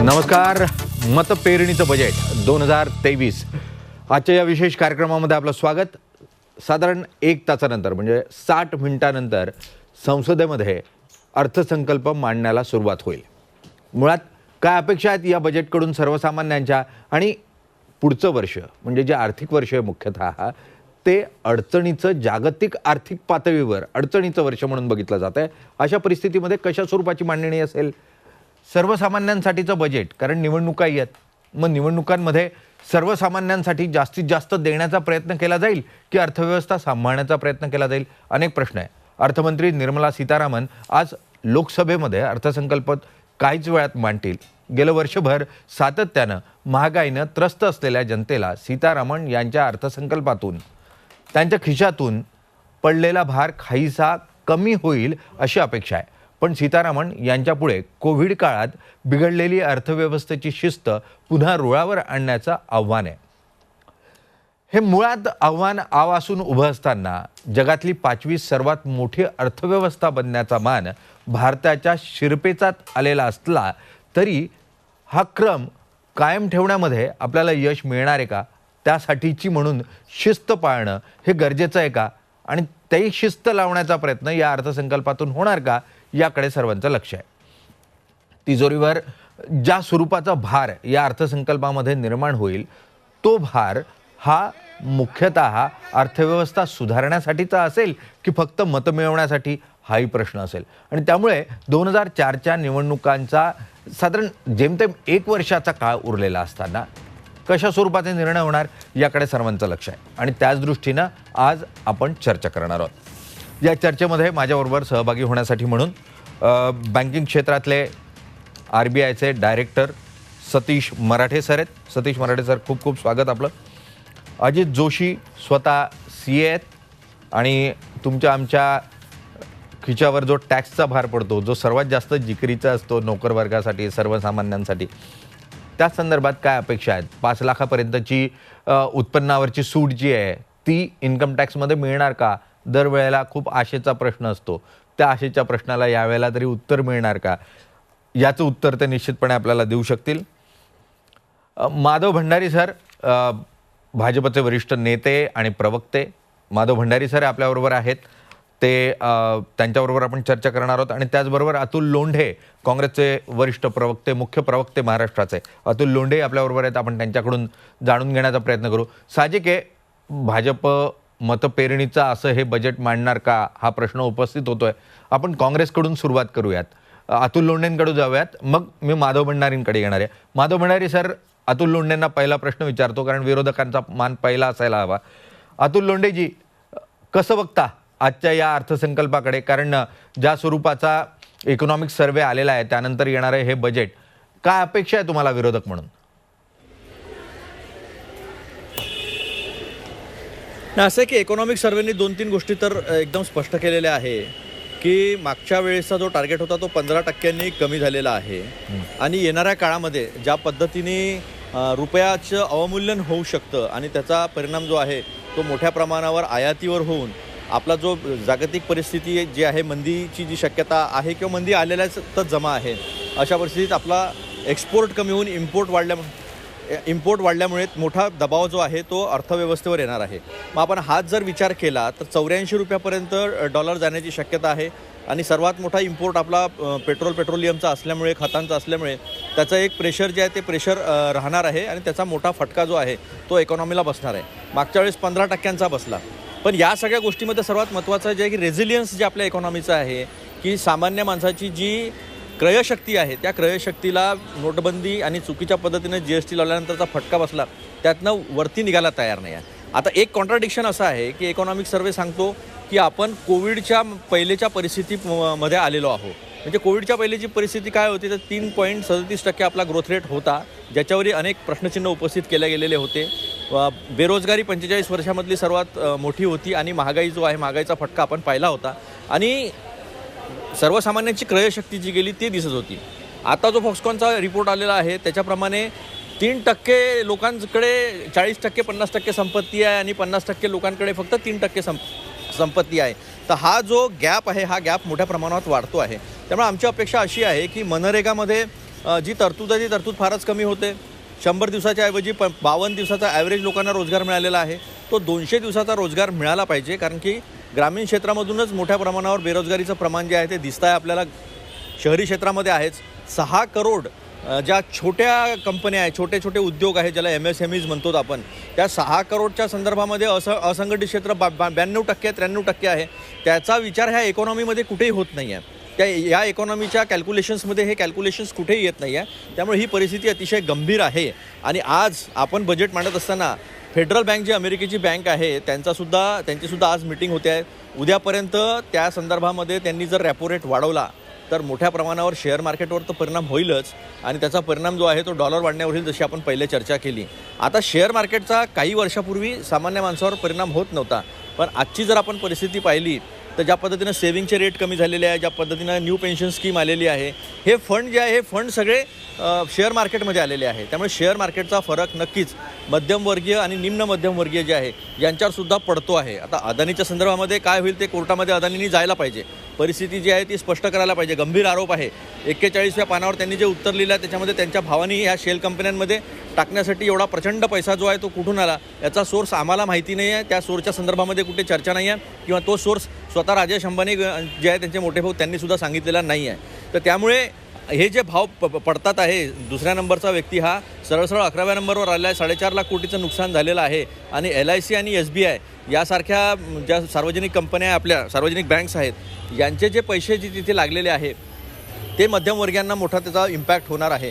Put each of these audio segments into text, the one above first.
नमस्कार. मतपेरणीचं बजेट 2023 आजच्या या विशेष कार्यक्रमामध्ये आपलं स्वागत. साधारण 1 तासानंतर म्हणजे 60 मिनिटांनंतर संसदेमध्ये अर्थसंकल्प मांडण्याला सुरुवात होईल. मुळात काय अपेक्षा आहेत या बजेटकडून सर्वसामान्यांच्या, आणि पुढचं वर्ष म्हणजे जे आर्थिक वर्ष आहे मुख्यतः ते अडचणीचं, जागतिक आर्थिक पातळीवर अडचणीचं वर्ष म्हणून बघितलं जात आहे. अशा परिस्थितीमध्ये कशा स्वरूपाची मांडणी असेल? सर्वसामान्यांसाठीचं बजेट, कारण निवडणुका आहेत. मग निवडणुकांमध्ये सर्वसामान्यांसाठी जास्तीत जास्त देण्याचा प्रयत्न केला जाईल की अर्थव्यवस्था सांभाळण्याचा प्रयत्न केला जाईल? अनेक प्रश्न आहे. अर्थमंत्री निर्मला सीतारामन आज लोकसभेमध्ये अर्थसंकल्प काहीच वेळात मांडतील. गेलं वर्षभर सातत्यानं महागाईनं त्रस्त असलेल्या जनतेला सीतारामन यांच्या अर्थसंकल्पातून त्यांच्या खिशातून पडलेला भार काहीसा कमी होईल अशी अपेक्षा आहे. पण सीतारामन यांच्यापुढे कोविड काळात बिघडलेली अर्थव्यवस्थेची शिस्त पुन्हा रुळावर आणण्याचं आव्हान आहे. हे मुळात आव्हान आवासून उभं असताना जगातली 5वी सर्वात मोठी अर्थव्यवस्था बनण्याचा मान भारताच्या शिरपेचात आलेला असला तरी हा क्रम कायम ठेवण्यामध्ये आपल्याला यश मिळणार आहे का? त्यासाठीची म्हणून शिस्त पाळणं हे गरजेचं आहे का? आणि त्याही शिस्त लावण्याचा प्रयत्न या अर्थसंकल्पातून होणार का, याकडे सर्वांचं लक्ष आहे. तिजोरीवर ज्या स्वरूपाचा भार या अर्थसंकल्पामध्ये निर्माण होईल तो भार हा मुख्यतः अर्थव्यवस्था सुधारण्यासाठीचा असेल की फक्त मतं मिळवण्यासाठी, हाही प्रश्न असेल. आणि त्यामुळे 2004च्या निवडणुकांचा साधारण जेमतेम 1 वर्षाचा काळ उरलेला असताना कशा स्वरूपाचे निर्णय होणार याकडे सर्वांचं लक्ष आहे. आणि त्याच दृष्टीनं आज आपण चर्चा करणार आहोत. या चर्चेमध्ये माझ्याबरोबर सहभागी होण्यासाठी म्हणून बँकिंग क्षेत्रातले RBIचे डायरेक्टर सतीश मराठे सर आहेत. सतीश मराठे सर, खूप खूप स्वागत आपलं. अजित जोशी स्वतः CA आहेत आणि तुमच्या आमच्या खिच्यावर जो टॅक्सचा भार पडतो, जो सर्वात जास्त जिकरीचा असतो नोकर वर्गासाठी, सर्वसामान्यांसाठी, त्या संदर्भात काय अपेक्षा आहेत? 5 लाखापर्यंतची उत्पन्नावरची सूट जी आहे ती इन्कम टॅक्समध्ये मिळणार का? दरवेळेला खूप आशेचा प्रश्न असतो. त्या आशेच्या प्रश्नाला यावेळेला तरी उत्तर मिळणार का? याचं उत्तर ते निश्चितपणे आपल्याला देऊ शकतील. माधव भंडारी सर, भाजपचे वरिष्ठ नेते आणि प्रवक्ते माधव भंडारी सर आपल्याबरोबर आहेत. ते त्यांच्याबरोबर आपण चर्चा करणार आहोत. आणि त्याचबरोबर अतुल लोंढे, काँग्रेसचे वरिष्ठ प्रवक्ते, मुख्य प्रवक्ते महाराष्ट्राचे अतुल लोंढे आपल्याबरोबर आहेत. आपण त्यांच्याकडून जाणून घेण्याचा प्रयत्न करू. साहजिक आहे, भाजप मतपेरणीचा असं हे बजेट मांडणार का हा प्रश्न उपस्थित होतोय. आपण काँग्रेसकडून सुरुवात करूयात, अतुल लोंढेंकडे जाऊयात, मग मी माधव भंडारींकडे येणार आहे. माधव भंडारी सर, अतुल लोंढेंना पहिला प्रश्न विचारतो कारण विरोधकांचा मान पहिला असायला हवा. अतुल लोंढेजी, कसं बघता आजच्या या अर्थसंकल्पाकडे? कारण ज्या स्वरूपाचा इकॉनॉमिक सर्वे आलेला आहे त्यानंतर येणारे हे बजेट, काय अपेक्षा आहे तुम्हाला विरोधक म्हणून? असं आहे की इकॉनॉमिक सर्वेनी 2-3 गोष्टी तर एकदम स्पष्ट केलेल्या आहे की मागच्या वेळेचा जो टार्गेट होता तो 15% कमी झालेला आहे. आणि येणाऱ्या काळामध्ये ज्या पद्धतीने रुपयाचं अवमूल्यन होऊ शकतं आणि त्याचा परिणाम जो आहे तो मोठ्या प्रमाणावर आयातीवर होऊन आपला जो जागतिक परिस्थिती जी आहे, मंदीची जी शक्यता आहे किंवा मंदी आलेल्याच जमा आहे, अशा परिस्थितीत आपला एक्सपोर्ट कमी होऊन इम्पोर्ट वाढल्यामुळे मोठा दबाव जो आहे तो अर्थव्यवस्थेवर येणार आहे. मग आपण हाच जर विचार केला तर 84 रुपयापर्यंत डॉलर जाण्याची शक्यता आहे. आणि सर्वात मोठा इम्पोर्ट आपला पेट्रोलियमचा असल्यामुळे, खतांचा असल्यामुळे त्याचं एक प्रेशर जे आहे ते प्रेशर राहणार आहे आणि त्याचा मोठा फटका जो आहे तो इकॉनॉमीला बसणार आहे. मागच्या वेळेस 15% बसला. पण या सगळ्या गोष्टीमध्ये सर्वात महत्त्वाचं जे आहे की रेझिलियन्स जे आपल्या इकॉनॉमीचं आहे, की सामान्य माणसाची जी क्रयशक्ती आहे त्या क्रयशक्तीला नोटबंदी आणि चुकीच्या पद्धतीने GST लावल्यानंतरचा फटका बसला, त्यातनं वरती निघायला तयार नाही आहे. आता एक कॉन्ट्राडिक्शन असं आहे की इकॉनॉमिक सर्वे सांगतो की आपण कोविडच्या पहिलेच्या परिस्थितीमध्ये आलेलो आहोत. म्हणजे कोविडच्या पहिलेची परिस्थिती काय होती तर 3.37% आपला ग्रोथ रेट होता, ज्याच्यावरही अनेक प्रश्नचिन्ह उपस्थित केले गेलेले होते. बेरोजगारी 45 वर्षामधली सर्वात मोठी होती आणि महागाई जो आहे, महागाईचा फटका आपण पाहिला होता. आणि सर्वसामान्यांची क्रयशक्ती जी गेली ती दिसत होती. आता जो फॉक्सकॉनचा रिपोर्ट आलेला आहे त्याच्याप्रमाणे 3% लोकांकडे 40% 50% संपत्ती आहे आणि 50% लोकांकडे फक्त 3% संपत्ती आहे. तर हा जो गॅप आहे हा गॅप मोठ्या प्रमाणात वाढतो आहे. त्यामुळे आमची अपेक्षा अशी आहे की मनरेगामध्ये जी तरतूद आहे ती तरतूद फारच कमी होते. 100 दिवसाच्या ऐवजी 52 दिवसाचा ॲव्हरेज लोकांना रोजगार मिळालेला आहे. तो 200 दिवसाचा रोजगार मिळाला पाहिजे, कारण की ग्रामीण क्षेत्रामधूनच मोठ्या प्रमाणावर बेरोजगारीचं प्रमाण जे आहे ते दिसतं आहे आपल्याला. शहरी क्षेत्रामध्ये आहेच. 6 करोड ज्या छोट्या कंपन्या आहेत, छोटे छोटे उद्योग आहेत, ज्याला MSMEs म्हणतो आपण, त्या 6 करोडच्या संदर्भामध्ये असंघटित क्षेत्र 92% 93% आहे. त्याचा विचार ह्या इकॉनॉमीमध्ये कुठेही होत नाही आहे. या इकॉनॉमीच्या कॅल्क्युलेशन्समध्ये हे कॅल्क्युलेशन्स कुठेही येत नाही आहे. त्यामुळे ही परिस्थिती अतिशय गंभीर आहे. आणि आज आपण बजेट मांडत असताना फेडरल बँक जी अमेरिकेची बँक आहे त्यांचीसुद्धा आज मिटिंग होते आहे. उद्यापर्यंत त्या संदर्भामध्ये त्यांनी जर रॅपो रेट वाढवला तर मोठ्या प्रमाणावर शेअर मार्केटवर तर परिणाम होईलच, आणि त्याचा परिणाम जो आहे तो डॉलर वाढण्यावर होईल, जशी आपण पहिले चर्चा केली. आता शेअर मार्केटचा काही वर्षापूर्वी सामान्य माणसावर परिणाम होत नव्हता, पण आजची जर आपण परिस्थिती पाहिली तर ज्या पद्धतीनं सेव्हिंगचे रेट कमी झालेले आहे, ज्या पद्धतीनं न्यू पेन्शन स्कीम आलेली आहे, हे फंड जे आहे हे फंड सगळे शेअर मार्केटमध्ये आलेले आहे. त्यामुळे शेअर मार्केटचा फरक नक्कीच मध्यमवर्गीय आणि निम्न मध्यमवर्गीय जे आहे यांच्यावरसुद्धा पडतो आहे. आता अदानीच्या संदर्भामध्ये काय होईल ते कोर्टामध्ये अदानींनी जायला पाहिजे. परिस्थिती जी आहे ती स्पष्ट करायला पाहिजे. गंभीर आरोप आहे. 41व्या पानावर त्यांनी जे उत्तर लिहिलं आहे त्याच्यामध्ये त्यांच्या भावानी ह्या शेल कंपन्यांमध्ये टाकण्यासाठी एवढा प्रचंड पैसा जो आहे तो कुठून आला याचा सोर्स आम्हाला माहिती नाही आहे. त्या सोर्सच्या संदर्भामध्ये कुठे चर्चा नाही आहे, किंवा तो सोर्स स्वतः राजेश अंबानी जे आहे त्यांचे मोठे भाऊ त्यांनीसुद्धा सांगितलेला नाही आहे. तर त्यामुळे हे जे भाव पडतात आहे, दुसऱ्या नंबरचा व्यक्ती हा सरळ 11व्या नंबरवर आला आहे. 4.5 लाख कोटीचं नुकसान झालेलं आहे. आणि LIC आणि SBI यासारख्या ज्या सार्वजनिक कंपन्या आपल्या सार्वजनिक बँक्स आहेत, यांचे जे पैसे जे तिथे लागलेले आहे ते मध्यमवर्गीयांना मोठा त्याचा इम्पॅक्ट होणार आहे.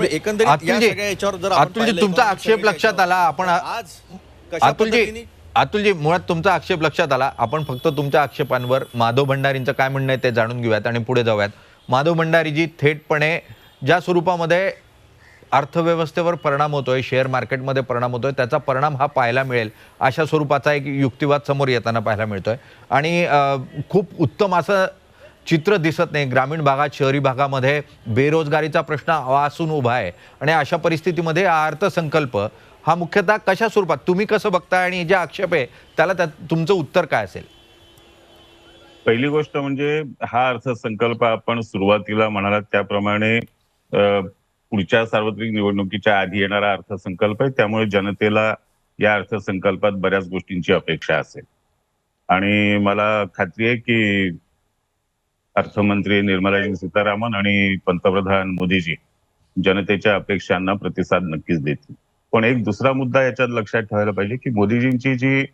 एकंदरीत या सगळ्या याच्यावर जर अतुलजी तुमचा आक्षेप लक्षात आला. आपण आज कशा पद्धतीने अतुलजी मुळात तुमचा आक्षेप लक्षात आला. आपण फक्त तुमच्या आक्षेपांवर माधव भंडारींचं काय म्हणणं आहे ते जाणून घेऊयात आणि पुढे जाऊयात. माधव भंडारीजी, थेटपणे ज्या स्वरूपामध्ये अर्थव्यवस्थेवर परिणाम होतोय, शेअर मार्केटमध्ये परिणाम होतोय, त्याचा परिणाम हा पाहायला मिळेल अशा स्वरूपाचा एक युक्तिवाद समोर येताना पाहायला मिळतोय. आणि खूप उत्तम असं चित्र दिसत नाही. ग्रामीण भागात, शहरी भागामध्ये बेरोजगारीचा प्रश्न आवासून उभा आहे. आणि अशा परिस्थितीमध्ये हा अर्थसंकल्प हा मुख्यतः कशा स्वरूपात तुम्ही कसं बघताय, आणि जे आक्षेप आहे त्याला तुमचं उत्तर काय असेल? पहिली गोष्ट म्हणजे हा अर्थसंकल्प आपण सुरुवातीला म्हणालात त्याप्रमाणे पुढच्या सार्वत्रिक निवडणुकीच्या आधी येणारा अर्थसंकल्प आहे. त्यामुळे जनतेला या अर्थसंकल्पात बऱ्याच गोष्टींची अपेक्षा असेल. आणि मला खात्री आहे की अर्थमंत्री निर्मला सीतारामन आणि पंतप्रधान मोदीजी जनतेच्या अपेक्षांना प्रतिसाद नक्कीच देतील. पण एक दुसरा मुद्दा याच्यात लक्षात ठेवायला पाहिजे की मोदीजींची जी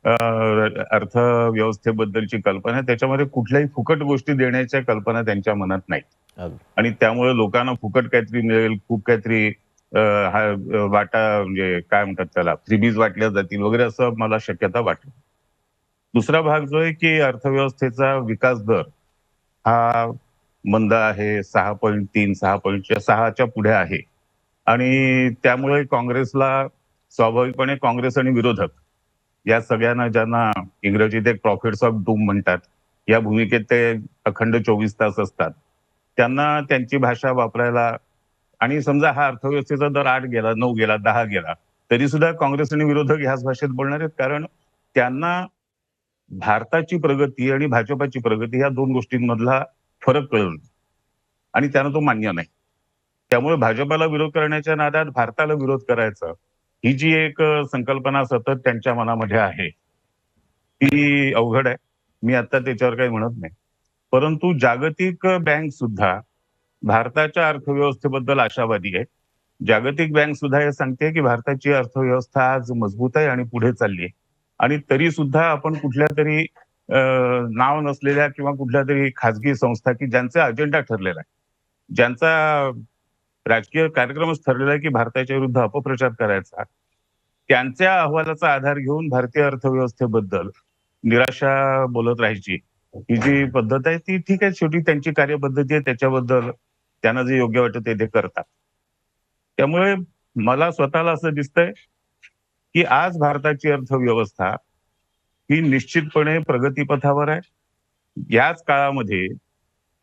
अर्थव्यवस्थेबद्दलची कल्पना आहे त्याच्यामध्ये कुठल्याही फुकट गोष्टी देण्याच्या कल्पना त्यांच्या मनात नाही. आणि त्यामुळे लोकांना फुकट काहीतरी मिळेल, खूप काहीतरी वाटा म्हणजे काय म्हणतात त्याला फ्रीबीज वाटल्या जातील वगैरे असं मला शक्यता वाटते. दुसरा भाग जो आहे की अर्थव्यवस्थेचा विकास दर हा मंद आहे. 6.3 6.6च्या पुढे आहे. आणि त्यामुळे काँग्रेसला स्वाभाविकपणे काँग्रेस आणि विरोधक या सगळ्यांना, ज्यांना इंग्रजीत एक प्रॉफिट्स ऑफ डूम म्हणतात, या भूमिकेत ते अखंड 24 तास असतात, त्यांना त्यांची भाषा वापरायला. आणि समजा हा अर्थव्यवस्थेचा दर 8 गेला, 9 गेला, 10 गेला तरी सुद्धा काँग्रेस आणि विरोधक ह्याच भाषेत बोलणार आहेत. कारण त्यांना भारताची प्रगती आणि भाजपाची प्रगती ह्या दोन गोष्टींमधला फरक कळून आणि त्यांना तो मान्य नाही. त्यामुळे भाजपाला विरोध करण्याच्या नादात भारताला विरोध करायचा ही जी एक संकल्पना सतत त्यांच्या मनामध्ये आहे ती अवघड आहे. मी आता त्याच्यावर काही म्हणत नाही. परंतु जागतिक बँक सुद्धा भारताच्या अर्थव्यवस्थेबद्दल आशावादी आहे. जागतिक बँक सुद्धा हे सांगते की भारताची अर्थव्यवस्था आज मजबूत आहे आणि पुढे चालली आहे. आणि तरी सुद्धा आपण कुठल्या तरी नाव नसलेल्या किंवा कुठल्या तरी खाजगी संस्था की ज्यांचा अजेंडा ठरलेला आहे, ज्यांचा राजकीय कार्यक्रमच ठरलेला आहे की भारताच्या विरुद्ध अपप्रचार करायचा, त्यांच्या अहवालाचा आधार घेऊन भारतीय अर्थव्यवस्थेबद्दल निराशा बोलत राहायची ही जी पद्धत आहे ती ठीक आहे. शेवटी त्यांची कार्यपद्धती आहे, त्याच्याबद्दल त्यांना जे योग्य वाटतं ते करतात. त्यामुळे मला स्वतःला असं दिसतंय की आज भारताची अर्थव्यवस्था ही निश्चितपणे प्रगतीपथावर आहे. याच काळामध्ये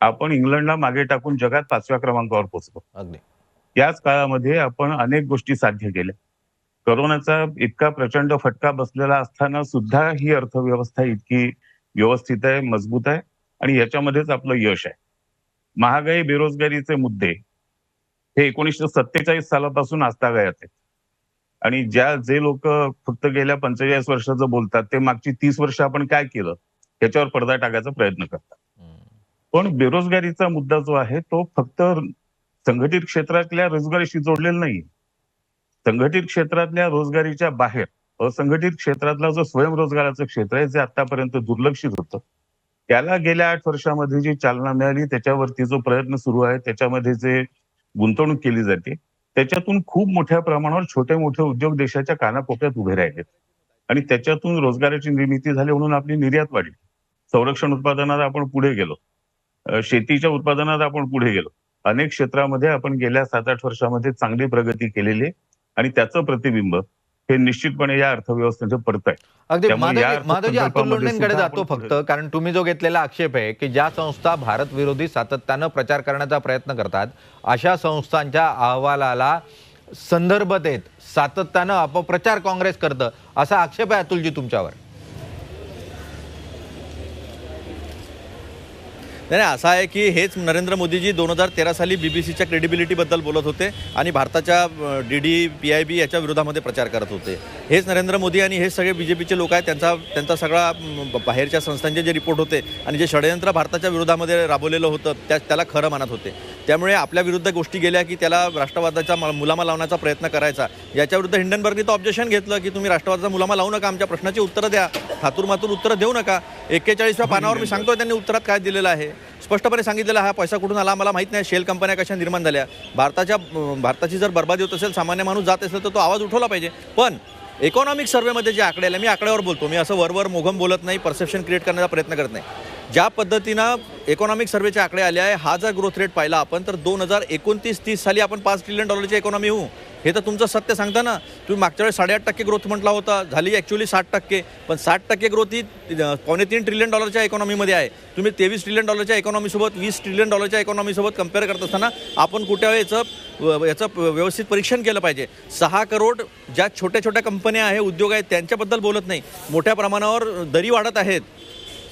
आपण इंग्लंडला मागे टाकून जगात 5व्या क्रमांकावर पोहोचलो. अगदी याच काळामध्ये आपण अनेक गोष्टी साध्य केल्या. कोरोनाचा इतका प्रचंड फटका बसलेला असताना सुद्धा ही अर्थव्यवस्था इतकी व्यवस्थित आहे, मजबूत आहे आणि याच्यामध्येच आपलं यश आहे. महागाई, बेरोजगारीचे मुद्दे हे 1947 सालापासून आजतागायत आहे. आणि जे लोक फक्त गेल्या 45 वर्षाचं बोलतात ते मागची 30 वर्ष आपण काय केलं याच्यावर पडदा टाकायचा प्रयत्न करतात. पण बेरोजगारीचा मुद्दा जो आहे तो फक्त संघटित क्षेत्रातल्या रोजगारीशी जोडलेला नाही. संघटित क्षेत्रातल्या रोजगारीच्या बाहेर असंघटित क्षेत्रातला जो स्वयंरोजगाराचं क्षेत्र आहे जे आतापर्यंत दुर्लक्षित होतं, त्याला गेल्या 8 वर्षामध्ये जी चालना मिळाली, त्याच्यावरती जो प्रयत्न सुरू आहे, त्याच्यामध्ये जे गुंतवणूक केली जाते, त्याच्यातून खूप मोठ्या प्रमाणावर छोटे मोठे उद्योग देशाच्या कानाकोपऱ्यात उभे राहिलेत आणि त्याच्यातून रोजगाराची निर्मिती झाली म्हणून आपली निर्यात वाढली. संरक्षण उत्पादनात आपण पुढे गेलो, शेतीच्या उत्पादनात आपण पुढे गेलो. अनेक क्षेत्रामध्ये आपण गेल्या 7-8 वर्षामध्ये चांगली प्रगती केलेली आहे आणि त्याचं प्रतिबिंब हे निश्चितपणे या अर्थव्यवस्थेचं पडत आहे. अगदी त्यामुळे या माधवजी, अतुल अर्थसंकल्पामध्ये लोंढेंकडे सुद्धा जातो आपण फक्त, कारण तुम्ही जो घेतलेला आक्षेप आहे की ज्या संस्था भारत विरोधी सातत्यानं प्रचार करण्याचा प्रयत्न करतात अशा संस्थांच्या अहवालाला संदर्भ देत सातत्यानं अपप्रचार काँग्रेस करतं, असा आक्षेप आहे अतुलजी तुमच्यावर. नाही, असं आहे की हेच नरेंद्र मोदीजी 2013 साली बीबीसीच्या क्रेडिबिलिटीबद्दल बोलत होते आणि भारताच्या DD PIB याच्या विरोधामध्ये प्रचार करत होते. हेच नरेंद्र मोदी आणि हेच सगळे BJPचे लोक आहेत, त्यांचा सगळा बाहेरच्या संस्थांचे जे रिपोर्ट होते आणि जे षडयंत्र भारताच्या विरोधामध्ये राबवलेलं होतं त्याला खरं मानत होते. त्यामुळे आपल्या विरुद्ध गोष्टी गेल्या की त्याला राष्ट्रवादाचा मुलामा लावण्याचा प्रयत्न करायचा. याच्याविरुद्ध हिंडनबर्गनी तो ऑब्जेक्शन घेतलं की तुम्ही राष्ट्रवादाचा मुलामा लावू नका, आमच्या प्रश्नाची उत्तरं द्या, थातूरमातूर उत्तरं देऊ नका. 41व्या पानावर मी सांगतोय त्यांनी उत्तरात काय दिलेलं आहे, स्पष्टपणे सांगितलेलं, हा पैसा कुठून आला मला माहित नाही, शेल कंपन्या कशा निर्माण झाल्या, भारताची जर बर्बादी होत असेल, सामान्य माणूस जात असेल तर तो आवाज उठवला पाहिजे. पण इकॉनॉमिक सर्व्हेमध्ये जे आकडे आले, मी आकड्यावर बोलतो, मी असं वरवर मोघम बोलत नाही, परसेप्शन क्रिएट करण्याचा प्रयत्न करत नाही. ज्या पद्धतीनं इकॉनॉमिक सर्व्हेचे आकडे आले आहे, हा जर ग्रोथ रेट पाहिला आपण तर 2029-30 साली आपण $5 ट्रिलियन इकॉनॉमी होऊ. हे तर तुमचं सत्य सांगता ना. तुम्ही मागच्या वेळेस 8.5% ग्रोथ म्हटला होता, झाली ॲक्च्युअली 60%, पण 60% ग्रोथ ही $2.25 ट्रिलियन इकॉनॉमीमध्ये आहे. तुम्ही $23 ट्रिलियन इकॉनॉमीसोबत $20 ट्रिलियन इकॉनॉमीसोबत कम्पेअर करत असताना आपण कुठे याचं व्यवस्थित परीक्षण केलं पाहिजे. 6 करोड ज्या छोट्या छोट्या कंपन्या आहे, उद्योग आहेत, त्यांच्याबद्दल बोलत नाही. मोठ्या प्रमाणावर दरी वाढत आहेत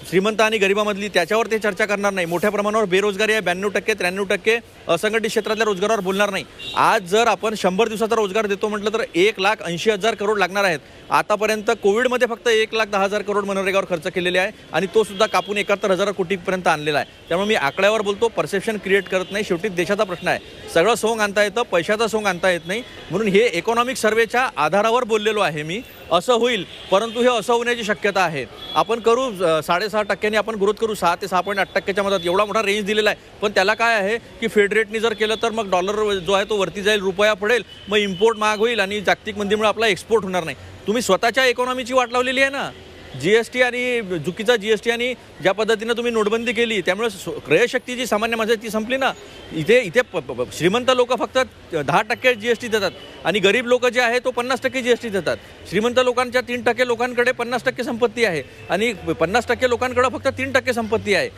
श्रीमंत आणि गरिबामधली, त्याच्यावर ते चर्चा करणार नाही. मोठ्या प्रमाणावर बेरोजगारी आहे, 92%, 93% असंघटित क्षेत्रातल्या रोजगारावर बोलणार नाही. आज जर आपण 100 दिवसाचा रोजगार देतो म्हटलं तर 1,80,000 करोड लागणार आहेत. आतापर्यंत कोविडमध्ये फक्त 1,10,000 करोड मनरेगावर खर्च केलेले आहे आणि तो सुद्धा कापून 71,000 कोटीपर्यंत आणलेला आहे. त्यामुळे मी आकड्यावर बोलतो, परसेप्शन क्रिएट करत नाही. शेवटी देशाचा प्रश्न आहे, सगळं सोंग आणता येतं, पैशाचा सोंग आणता येत नाही. म्हणून हे इकॉनॉमिक सर्व्हेच्या आधारावर बोललेलो आहे मी. असं होईल, परंतु हे असं होण्याची शक्यता आहे. आपण करू 6.5% आपण ग्रोथ करू, 6 ते 6.8% मधात, एवढा मोठा रेंज दिलेला आहे. पण त्याला काय आहे की फेड रेटनी जर केलं तर मग डॉलर जो आहे तो वरती जाईल, रुपया पडेल, मग इम्पोर्ट महाग होईल आणि जागतिक मंदीमुळे आपला एक्सपोर्ट होणार नाही. तुम्ही स्वतःच्या इकॉनॉमीची वाट लावलेली आहे ना. GST आणि चुकीचा GST आणि ज्या पद्धतीनं तुम्ही नोटबंदी केली, त्यामुळे क्रयशक्ती जी सामान्य माणसाची ती संपली ना. इथे श्रीमंत लोक फक्त 10% GST देतात आणि गरीब लोक जे आहे तो 50% GST देतात. श्रीमंत लोकांच्या 3% लोकांकडे 50% संपत्ती आहे आणि 50% लोकांकडे फक्त 3% संपत्ती आहे.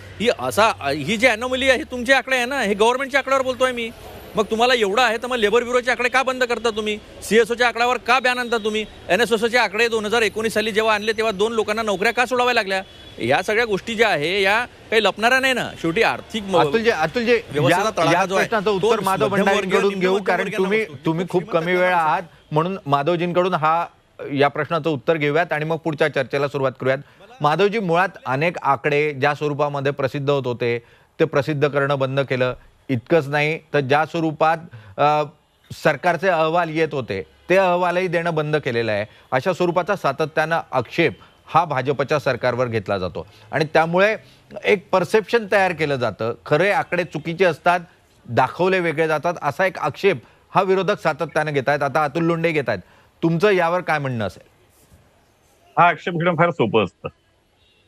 ही जी अॅनोमली आहे, तुमचे आकडे आहे ना, हे गव्हर्नमेंटच्या आकड्यावर बोलतोय मी. मग तुम्हाला एवढं आहे तर मग लेबर ब्युरोचे आकडे का बंद करता तुम्ही? CSOच्या आकड्यावर का बॅन आणता तुम्ही? NSOचे आकडे 2019 साली जेव्हा आणले तेव्हा 2 लोकांना नोकऱ्या का सोडाव्या लागल्या? या सगळ्या गोष्टी ज्या आहे या काही लपणाऱ्या नाही ना. शेवटी आर्थिक अतुलजी, या प्रश्नाचं उत्तर माधव भंडारींकडून घेऊ, कारण तुम्ही खूप कमी वेळ आहात, म्हणून माधवजींकडून या प्रश्नाचं उत्तर घेऊयात आणि मग पुढच्या चर्चेला सुरुवात करूयात. माधवजी, मुळात अनेक आकडे ज्या स्वरूपामध्ये प्रसिद्ध होत होते ते प्रसिद्ध करणं बंद केलं. इतकंच नाही तर ज्या स्वरूपात सरकारचे अहवाल येत होते ते अहवालही देणं बंद केलेलं आहे. अशा स्वरूपाचा सातत्यानं आक्षेप हा भाजपच्या सरकारवर घेतला जातो आणि त्यामुळे एक परसेप्शन तयार केलं जातं, खरे आकडे चुकीचे असतात, दाखवले वेगळे जातात, असा एक आक्षेप हा विरोधक सातत्यानं घेत आहेत. आता अतुल लोंढे घेत आहेत. तुमचं यावर काय म्हणणं असेल? हा आक्षेप घेणं फार सोपं असतं,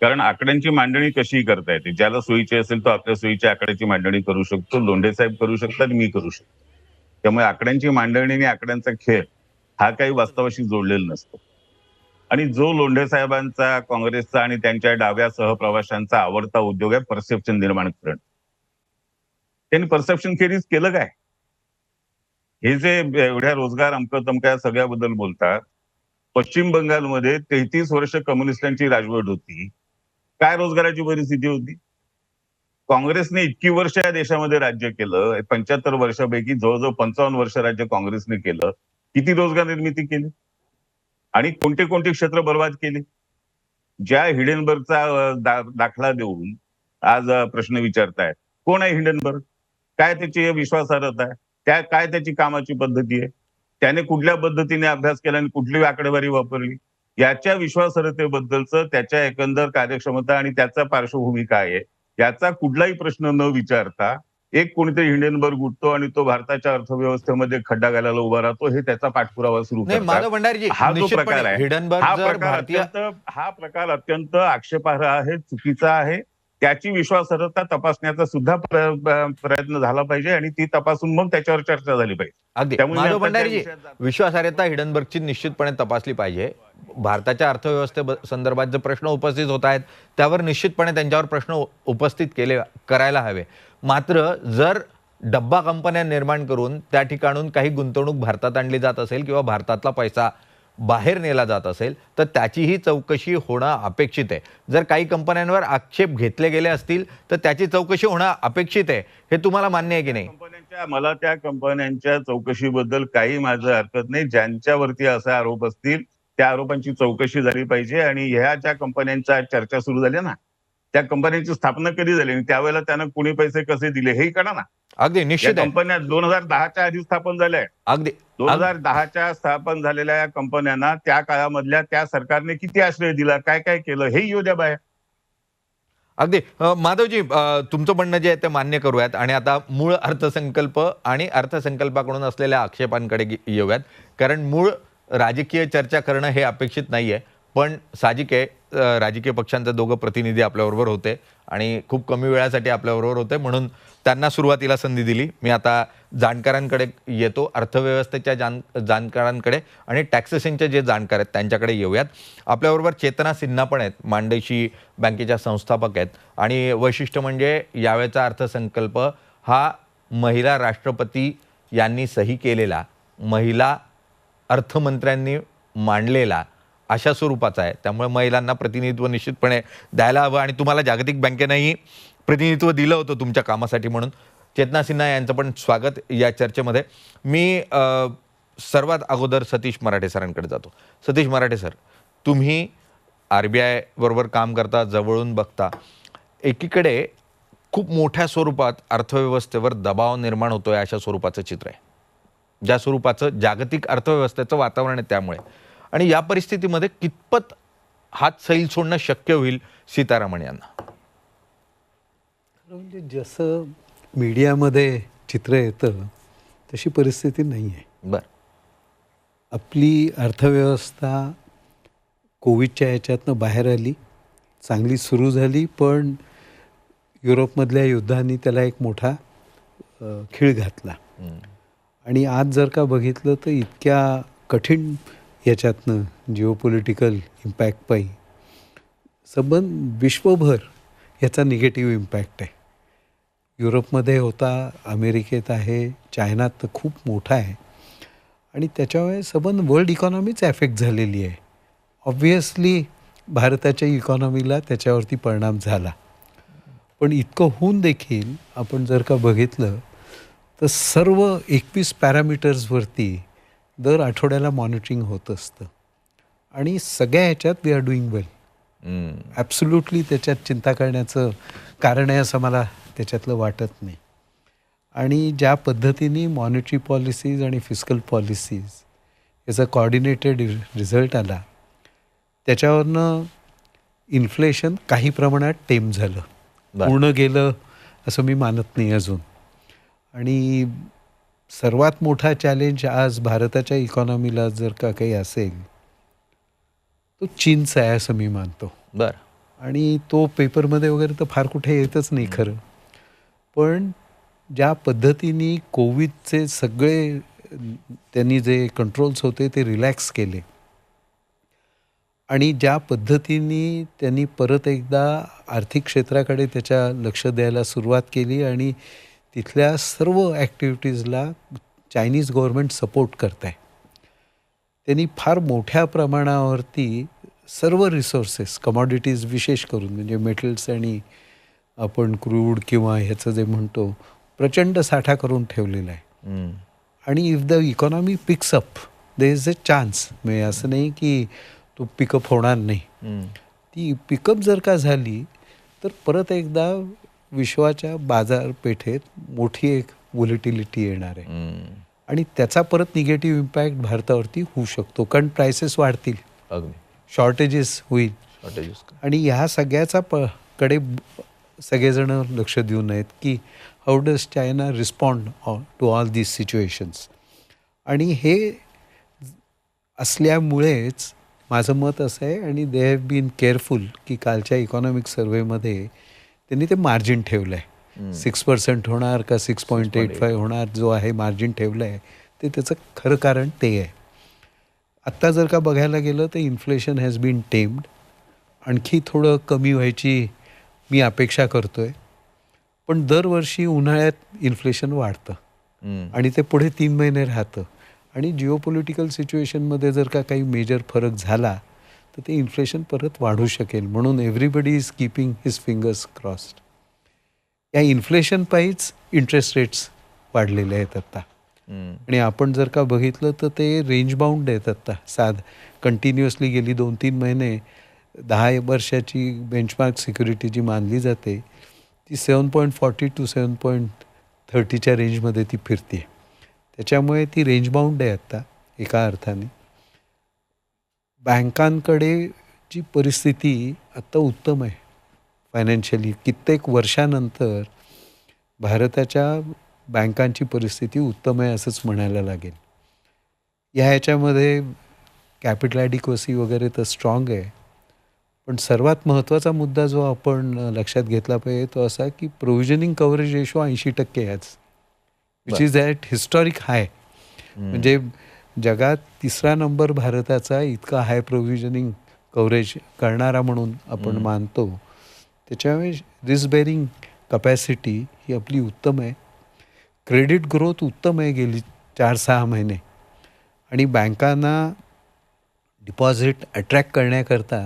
कारण आकड्यांची मांडणी कशी करता येते. ज्याला सोयीची असेल तो आपल्या सोयीच्या आकड्याची मांडणी करू शकतो, लोंढे साहेब करू शकतात, मी करू शकतो. त्यामुळे आकड्यांची मांडणी आणि आकड्यांचा खेळ हा काही वास्तवाशी जोडलेला नसतो. आणि जो लोंढे साहेबांचा, काँग्रेसचा आणि त्यांच्या डाव्या सहप्रवाशांचा आवडता उद्योग आहे परसेप्शन निर्माण करणं. त्यांनी परसेप्शन खेरीज केलं काय? हे जे एवढ्या रोजगार अमकं तमक्या सगळ्याबद्दल बोलतात, पश्चिम बंगालमध्ये 33 वर्ष कम्युनिस्टांची राजवट होती. काय रोजगाराची परिस्थिती होती? काँग्रेसने इतकी वर्ष या देशामध्ये राज्य केलं, 75 वर्षापैकी जवळजवळ 55 वर्ष राज्य काँग्रेसने केलं. किती रोजगार निर्मिती केली आणि कोणते कोणते क्षेत्र बर्बाद केले? ज्या हिडेनबर्गचा दाखला देऊन आज प्रश्न विचारताय, कोण आहे हिडेनबर्ग? काय त्याची विश्वासार्हता आहे? काय त्याची कामाची पद्धती आहे? त्याने कुठल्या पद्धतीने अभ्यास केला आणि कुठली आकडेवारी वापरली? याच्या विश्वासार्हतेबद्दलचं, त्याच्या एकंदर कार्यक्षमता आणि त्याचा पार्श्वभूमी काय आहे याचा कुठलाही प्रश्न न विचारता एक कोणीतरी हिडेनबर्ग उठतो आणि तो भारताच्या अर्थव्यवस्थेमध्ये खड्डा घालायला उभा राहतो, हे त्याचा पाठपुरावा सुरू नाही, माधव करतात. भंडारीजी, हा जो निश्चितपणे प्रकार आहे, हिडनबर्ग हा जर प्रकार भारतीय हा प्रकार अत्यंत आक्षेपार्ह आहे, चुकीचा आहे. त्याची विश्वासार्हता तपासण्याचा सुद्धा प्रयत्न झाला पाहिजे आणि ती तपासून मग त्याच्यावर चर्चा झाली पाहिजे. अगदी त्यामुळे मी माधव आता त्या भंडारीजी, विषयात जातो. विश्वासार्हता हिडनबर्गची निश्चितपणे तपासली पाहिजे. भारताच्या अर्थव्यवस्थे संदर्भात जे प्रश्न उपस्थित होत आहेत त्यावर निश्चितपणे त्यांच्यावर प्रश्न उपस्थित करायला हवे. मात्र जर डब्बा कंपन्या निर्माण करून त्या ठिकाणून काही गुंतवणूक भारतात आणली जात असेल किंवा भारतातला पैसा बाहेर नेला जात असेल तर त्याचीही चौकशी होणं अपेक्षित आहे. जर काही कंपन्यांवर आक्षेप घेतले गेले असतील तर त्याची चौकशी होणं अपेक्षित आहे. हे तुम्हाला मान्य आहे की नाही? मला त्या कंपन्यांच्या चौकशीबद्दल काही माझं हरकत नाही. ज्यांच्यावरती असे आरोप असतील त्या आरोपांची चौकशी झाली पाहिजे आणि ह्या ज्या कंपन्यांच्या चर्चा सुरू झाल्या ना, त्या कंपन्यांची स्थापना कधी झाली आणि त्यावेळेला त्यांना कुणी पैसे कसे दिले हेही कळा ना. अगदी निश्चित आहे. कंपन्या 2010च्या आधी स्थापन झाल्या आहेत. अगदी 2010च्या स्थापन झालेल्या या कंपन्यांना त्या काळामधल्या त्या सरकारने किती आश्रय दिला, काय काय केलं हे येऊ द्या बाहेर. अगदी माधवजी, तुमचं म्हणणं जे आहे ते मान्य करूयात आणि आता मूळ अर्थसंकल्प आणि अर्थसंकल्पाकडून असलेल्या आक्षेपांकडे येऊयात. कारण मूळ राजकीय चर्चा करणं हे अपेक्षित नाहीये, पण साहजिक आहे. राजकीय पक्षांचे दोघं प्रतिनिधी आपल्याबरोबर होते आणि खूप कमी वेळासाठी आपल्याबरोबर होते, म्हणून त्यांना सुरुवातीला संधी दिली. मी आता जाणकारांकडे येतो, अर्थव्यवस्थेच्या जाणकारांकडे आणि टॅक्सेशनचे जे जाणकार आहेत त्यांच्याकडे येऊयात. आपल्याबरोबर चेतना सिन्हा पण आहेत, मांडेशी बँकेच्या संस्थापक आहेत. आणि वैशिष्ट्य म्हणजे यावेळचा अर्थसंकल्प हा महिला राष्ट्रपती यांनी सही केलेला, महिला अर्थमंत्र्यांनी मांडलेला अशा स्वरूपाचा आहे. त्यामुळे महिलांना प्रतिनिधित्व निश्चितपणे द्यायला हवं आणि तुम्हाला जागतिक बँकेनंही प्रतिनिधित्व दिलं होतं तुमच्या कामासाठी, म्हणून चेतना सिन्हा यांचं पण स्वागत या चर्चेमध्ये. मी सर्वात अगोदर सतीश मराठे सरांकडे जातो. सतीश मराठे सर, तुम्ही RBI बरोबर काम करता, जवळून बघता. एकीकडे खूप मोठ्या स्वरूपात अर्थव्यवस्थेवर दबाव निर्माण होतोय अशा स्वरूपाचं चित्र आहे, ज्या स्वरूपाचं जागतिक अर्थव्यवस्थेचं वातावरण आहे. त्यामुळे आणि या परिस्थितीमध्ये कितपत हात सैल सोडणं शक्य होईल सीतारामन यांना? म्हणजे जसं मीडियामध्ये चित्र येतं तशी परिस्थिती नाही आहे. बरं, आपली अर्थव्यवस्था कोविडच्या ह्याच्यातनं बाहेर आली, चांगली सुरू झाली, पण युरोपमधल्या युद्धांनी त्याला एक मोठा खीळ घातला. आणि आज जर का बघितलं तर इतक्या कठीण याच्यातनं जिओपॉलिटिकल इम्पॅक्ट पायी संबंध विश्वभर याचा निगेटिव्ह इम्पॅक्ट आहे. युरोपमध्ये होता, अमेरिकेत आहे, चायनात तर खूप मोठा आहे आणि त्याच्यामुळे संबंध वर्ल्ड इकॉनॉमीच ॲफेक्ट झालेली आहे. ऑब्व्हियसली भारताच्या इकॉनॉमीला त्याच्यावरती परिणाम झाला. पण इतकं होऊन देखील आपण जर का बघितलं तर सर्व 21 पॅरामीटर्सवरती दर आठवड्याला मॉनिटरिंग होत असतं आणि सगळ्या ह्याच्यात we are doing well. Absolutely त्याच्यात चिंता करण्याचं कारण आहे असं मला त्याच्यातलं वाटत नाही. आणि ज्या पद्धतीने मॉनिटरी पॉलिसीज आणि फिस्कल पॉलिसीज याचा कॉर्डिनेटेड रिझल्ट आला, त्याच्यावरनं इन्फ्लेशन काही प्रमाणात टेम झालं, पूर्ण गेलं असं मी मानत नाही अजून. आणि सर्वात मोठा चॅलेंज आज भारताच्या इकॉनॉमीला जर का काही असेल तो चीनचा आहे असं मी मानतो. बरं. आणि तो पेपरमध्ये वगैरे तर फार कुठे येतच नाही खरं. पण ज्या पद्धतीने कोविडचे सगळे त्यांनी जे कंट्रोल्स होते ते रिलॅक्स केले आणि ज्या पद्धतीने त्यांनी परत एकदा आर्थिक क्षेत्राकडे त्याच्या लक्ष द्यायला सुरुवात केली आणि तिथल्या सर्व ॲक्टिव्हिटीजला चायनीज गव्हर्नमेंट सपोर्ट करत आहे. त्यांनी फार मोठ्या प्रमाणावरती सर्व रिसोर्सेस, कमॉडिटीज विशेष करून म्हणजे मेटल्स आणि आपण क्रूड किंवा ह्याचं जे म्हणतो प्रचंड साठा करून ठेवलेला आहे. आणि if the economy picks up there is a chance, म्हणजे असं नाही की तो पिकअप होणार नाही. ती पिकअप जर का झाली तर परत एकदा विश्वाच्या बाजारपेठेत मोठी एक व्होलेटिलिटी येणार आहे आणि त्याचा परत निगेटिव्ह इम्पॅक्ट भारतावरती होऊ शकतो, कारण प्राइसेस वाढतील, शॉर्टेजेस होईल. आणि ह्या सगळ्याचा कडे सगळेजण लक्ष देऊन आहेत की how does China respond to all these situations. आणि हे असल्यामुळेच माझं मत असं आहे, आणि दे हॅव बीन केअरफुल, की कालच्या इकॉनॉमिक सर्व्हेमध्ये त्यांनी ते मार्जिन ठेवलं आहे. 6% होणार का 6.85 होणार, जो आहे मार्जिन ठेवलं आहे ते त्याचं खरं कारण ते आहे. आत्ता जर का बघायला गेलं तर इन्फ्लेशन हॅज बीन टेम्ड, आणखी थोडं कमी व्हायची मी अपेक्षा करतो आहे. पण दरवर्षी उन्हाळ्यात इन्फ्लेशन वाढतं आणि ते पुढे 3 महिने राहतं. आणि जिओपॉलिटिकल सिच्युएशनमध्ये जर का काही मेजर फरक झाला तर ते इन्फ्लेशन परत वाढू शकेल. म्हणून everybody is keeping his fingers crossed. या इन्फ्लेशन पायीच इंटरेस्ट रेट्स वाढलेले आहेत आत्ता. आणि आपण जर का बघितलं तर ते रेंज बाउंड आहेत आत्ता. कंटिन्युअसली गेली 2-3 महिने 10 वर्षाची बेंचमार्क सिक्युरिटी जी मानली जाते ती 7.40 to 7.30च्या रेंजमध्ये ती फिरते. त्याच्यामुळे ती रेंज बाउंड आहे आत्ता एका अर्थाने. बँकांकडे जी परिस्थिती आत्ता उत्तम आहे फायनान्शियली. कित्येक वर्षानंतर भारताच्या बँकांची परिस्थिती उत्तम आहे असंच म्हणायला लागेल. ह्याच्यामध्ये कॅपिटल ॲडिक्वसी वगैरे तर स्ट्रॉंग आहे. पण सर्वात महत्त्वाचा मुद्दा जो आपण लक्षात घेतला पाहिजे तो असा की प्रोव्हिजनिंग कव्हरेज रेशो 80% आहे आज, विच इज ॲट हिस्टॉरिक हाय. म्हणजे जगात 3रा नंबर भारताचा इतका हाय प्रोव्हिजनिंग कव्हरेज करणारा म्हणून आपण मानतो. त्याच्यामुळे रिस्क बेअरिंग कपॅसिटी ही आपली उत्तम आहे. क्रेडिट ग्रोथ उत्तम आहे गेली 4-6 महिने. आणि बँकांना डिपॉझिट अट्रॅक्ट करण्याकरता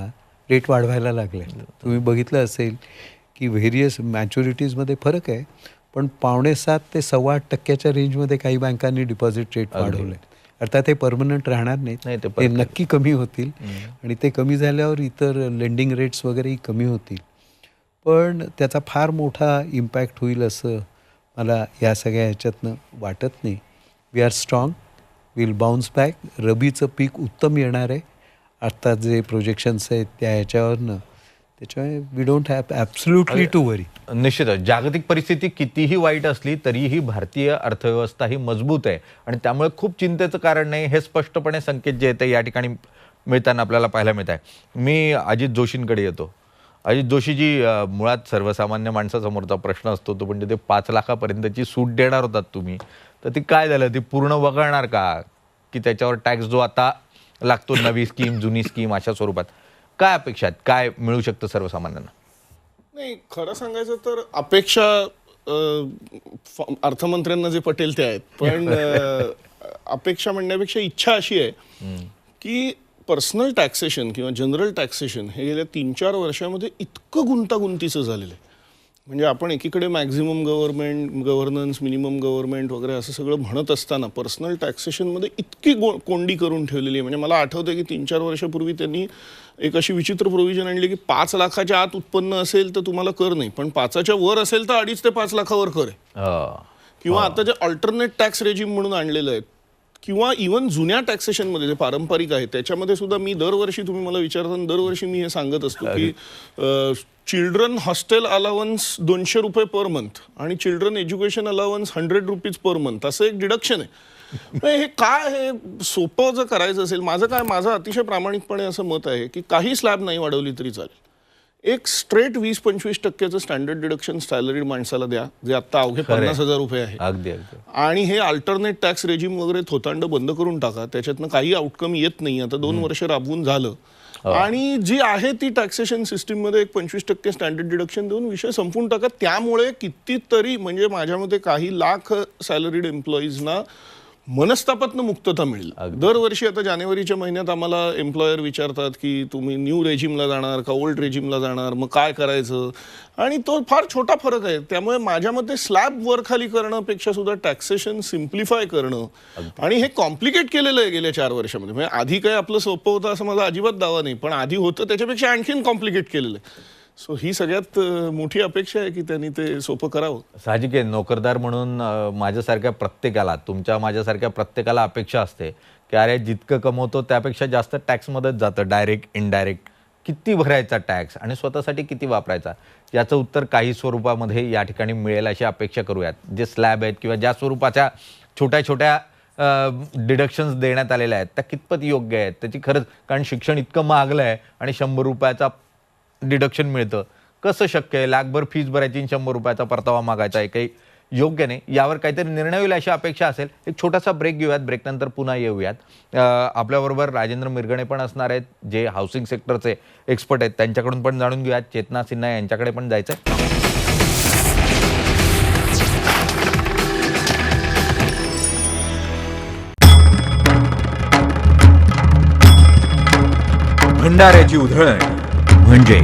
रेट वाढवायला लागले. तुम्ही बघितलं असेल की व्हेरियस मॅच्युरिटीजमध्ये फरक आहे, पण 7.25 ते 8.25% रेंजमध्ये काही बँकांनी डिपॉझिट रेट वाढवले. अर्थात हे परमनंट राहणार नाहीत, ते नक्की कमी होतील. आणि ते कमी झाल्यावर इतर लेंडिंग रेट्स वगैरेही कमी होतील. पण त्याचा फार मोठा इम्पॅक्ट होईल असं मला या सगळ्या ह्याच्यातनं वाटत नाही. We are strong, will bounce back. रबीचं पीक उत्तम येणार आहे आता जे प्रोजेक्शन्स आहेत त्या ह्याच्यावरनं. त्याच्यामुळे we don't have absolutely to worry. निश्चितच जागतिक परिस्थिती कितीही वाईट असली तरीही भारतीय अर्थव्यवस्था ही मजबूत आहे आणि त्यामुळे खूप चिंतेचं कारण नाही, हे स्पष्टपणे संकेत जे येते या ठिकाणी मिळताना आपल्याला पाहायला मिळत आहे. मी अजित जोशींकडे येतो. अजित जोशीजी, मुळात सर्वसामान्य माणसासमोरचा प्रश्न असतो तो म्हणजे ते 5 लाखापर्यंतची सूट देणार होतात तुम्ही, तर ती काय झालं? ती पूर्ण वगळणार का, की त्याच्यावर टॅक्स जो आता लागतो नवी स्कीम जुनी स्कीम अशा स्वरूपात काय अपेक्षा आहेत? काय मिळू शकतं सर्वसामान्यांना? नाही, खरं सांगायचं तर अपेक्षा अर्थमंत्र्यांना जे पटेल ते आहेत. पण अपेक्षा म्हणण्यापेक्षा इच्छा अशी आहे की पर्सनल टॅक्सेशन किंवा जनरल टॅक्सेशन हे गेल्या 3-4 वर्षामध्ये इतकं गुंतागुंतीचं झालेलं आहे. म्हणजे आपण एकीकडे मॅक्झिमम गव्हर्नन्स, मिनिमम गव्हर्नमेंट वगैरे असं सगळं म्हणत असताना पर्सनल टॅक्सेशनमध्ये इतकी कोंडी करून ठेवलेली आहे. म्हणजे मला आठवतं की 3-4 वर्षापूर्वी त्यांनी एक अशी विचित्र प्रोव्हिजन आणली की 5 लाखाच्या आत उत्पन्न असेल तर तुम्हाला कर नाही, पण 5च्या वर असेल तर 2.5 ते 5 लाखावर कर आहे. किंवा आता जे अल्टरनेट टॅक्स रेजिम म्हणून आणलेलं आहे, किंवा इव्हन जुन्या टॅक्सेशनमध्ये जे पारंपरिक आहे त्याच्यामध्ये सुद्धा मी दरवर्षी, तुम्ही मला विचारताना दरवर्षी मी हे सांगत असतो की children hostel allowance $200 per month आणि children education allowance ₹100 per month असं एक डिडक्शन आहे. हे काय, हे सोपं जर करायचं असेल, माझं अतिशय प्रामाणिकपणे असं मत आहे की काही स्लॅब नाही वाढवली तरी चालेल. एक स्ट्रेट 20-25% स्टँडर्ड डिडक्शन सॅलरीड माणसाला द्या, जे आता अवघे ₹50,000 आहे. अगदी. आणि हे अल्टरनेट टॅक्स रेजिम वगैरे थोतांड बंद करून टाका. त्याच्यातनं काही आउटकम येत नाही. आता 2 वर्ष राबवून झालं आणि जी आहे ती टॅक्सेशन सिस्टीममध्ये एक 25% स्टँडर्ड डिडक्शन देऊन विषय संपून टाका. त्यामुळे कितीतरी, म्हणजे माझ्या मते काही लाख सॅलरीड एम्प्लॉईजना मनस्तापातनं मुक्तता मिळेल. दरवर्षी आता जानेवारीच्या महिन्यात आम्हाला एम्प्लॉयर विचारतात की तुम्ही न्यू रेजिमला जाणार का ओल्ड रेजिमला जाणार, मग काय करायचं, आणि तो फार छोटा फरक आहे. त्यामुळे माझ्या मते स्लॅब वर खाली करणंपेक्षा सुद्धा टॅक्सेशन सिम्प्लिफाय करणं, आणि हे कॉम्प्लिकेट केलेलं आहे गेल्या 4 वर्षामध्ये. म्हणजे आधी काय आपलं सोपं होतं असं माझा अजिबात दावा नाही, पण आधी होतं त्याच्यापेक्षा आणखीन कॉम्प्लिकेट केलेलं आहे. सो ही सगळ्यात मोठी अपेक्षा आहे की त्यांनी ते सोपं करावं. साहजिक आहे, नोकरदार म्हणून माझ्यासारख्या प्रत्येकाला, तुमच्या माझ्यासारख्या प्रत्येकाला अपेक्षा असते की अरे जितकं कमवतो त्यापेक्षा जास्त टॅक्समध्येच जातं, डायरेक्ट इनडायरेक्ट. किती भरायचा टॅक्स आणि स्वतःसाठी किती वापरायचा, याचं उत्तर काही स्वरूपामध्ये या ठिकाणी मिळेल अशी अपेक्षा करूयात. जे स्लॅब आहेत किंवा ज्या स्वरूपाच्या छोट्या छोट्या डिडक्शन्स देण्यात आलेल्या आहेत त्या कितपत योग्य आहेत त्याची खरंच, कारण शिक्षण इतकं महागलं आहे आणि 100 रुपयाचा डिडक्शन मिळतं, कसं शक्य आहे? लाखभर फीस भरायची आणि 100 रुपयाचा परतावा मागायचा आहे, काही योग्य नाही. यावर काहीतरी निर्णय होईल अशी अपेक्षा असेल. एक छोटासा ब्रेक घेऊयात, ब्रेकनंतर पुन्हा येऊयात. आपल्याबरोबर राजेंद्र मिरगणे पण असणार आहेत, जे हाऊसिंग सेक्टरचे एक्सपर्ट आहेत, त्यांच्याकडून पण जाणून घेऊयात. चेतना सिन्हा यांच्याकडे पण जायचं आहे. भंडाऱ्याची उधळण म्हणजे